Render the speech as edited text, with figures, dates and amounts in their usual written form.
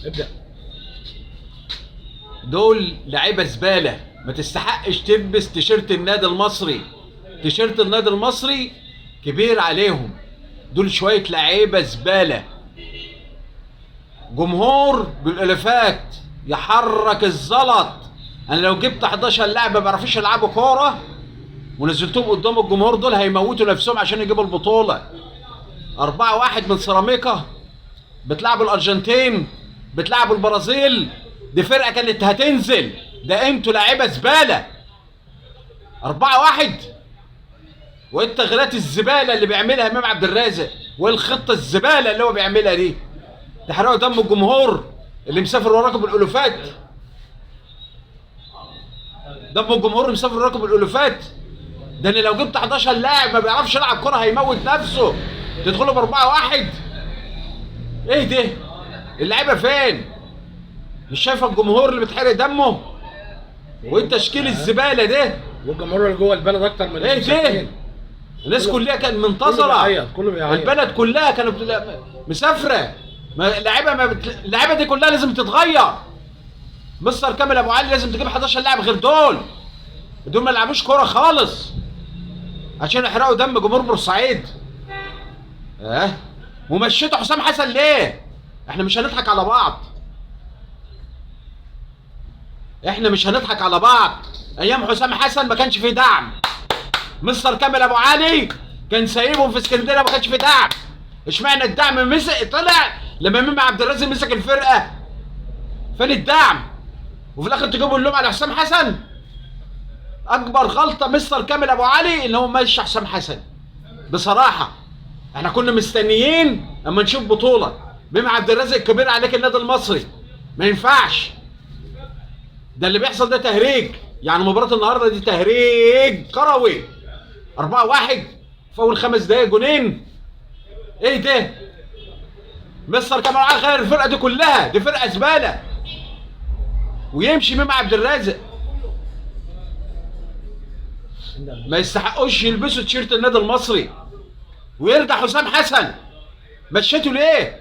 ابدأ. دول لعيبه زباله، ما تستحقش تلبس تيشيرت النادي المصري. تيشيرت النادي المصري كبير عليهم. دول شويه لعيبه زباله. جمهور بالالافات يحرك الزلط. انا لو جبت 11 لاعب ما بيعرفوش يلعبوا كوره ونزلتهم قدام الجمهور، دول هيموتوا نفسهم عشان يجيبوا البطوله. 4-1 من سيراميكا، بتلعبوا الارجنتين، بتلعبوا البرازيل. دي فرقه كانت هتنزل، ده انتوا لعيبه زباله. 4-1. وايه التغييرات الزباله اللي بيعملها امام عبد الرازق؟ وايه الخطه الزباله اللي هو بيعملها دي؟ تحرقوا دم الجمهور اللي مسافر وراكم بالالوفات. دم الجمهور اللي مسافر وراكم بالالوفات. ده انا لو جبت 11 لاعب ما بيعرفش يلعب كوره هيموت نفسه. تدخلوا ب 4-1. ايه ده؟ اللعيبه فين؟ مش شايفه الجمهور اللي بيتحرق دمه؟ وايه التشكيل الزباله ده؟ والجمهور اللي جوه البلد اكتر من ايه ده؟ الناس كلها كانت منتظره. كله بيعيط. البلد كلها كانت مسافره. اللعيبه دي كلها لازم تتغير. مستر كامل ابو علي لازم تجيب 11 لاعب غير دول ما يلعبوش كوره خالص عشان يحرقوا دم جمهور بورسعيد. ومشيتوا حسام حسن ليه؟ احنا مش هنضحك على بعض. ايام حسام حسن ما كانش فيه دعم. مستر كامل ابو علي كان سايبهم في اسكندريه ما كانش فيه دعم. اشمعنى الدعم طلع لما امام عبد الرازق مسك الفرقه؟ فين الدعم؟ وفي الاخر تجيبوا اللوم على حسام حسن. اكبر غلطه مستر كامل ابو علي ان هو ماشي حسام حسن. بصراحه احنا كنا مستنيين اما نشوف بطوله. امام عبد الرازق كبير عليك النادي المصري، ما ينفعش. ده اللي بيحصل ده تهريج. يعني مباراه النهارده دي تهريج كروي. 4-1 في اول 5 دقايق جونين. ايه ده؟ مستر كامل ابو علي غير الفرقه دي كلها، دي فرقه زباله. ويمشي امام عبد الرازق. ما يستحقوش يلبسوا تيشيرت النادي المصري. ويرجع حسام حسن. مشيته ليه؟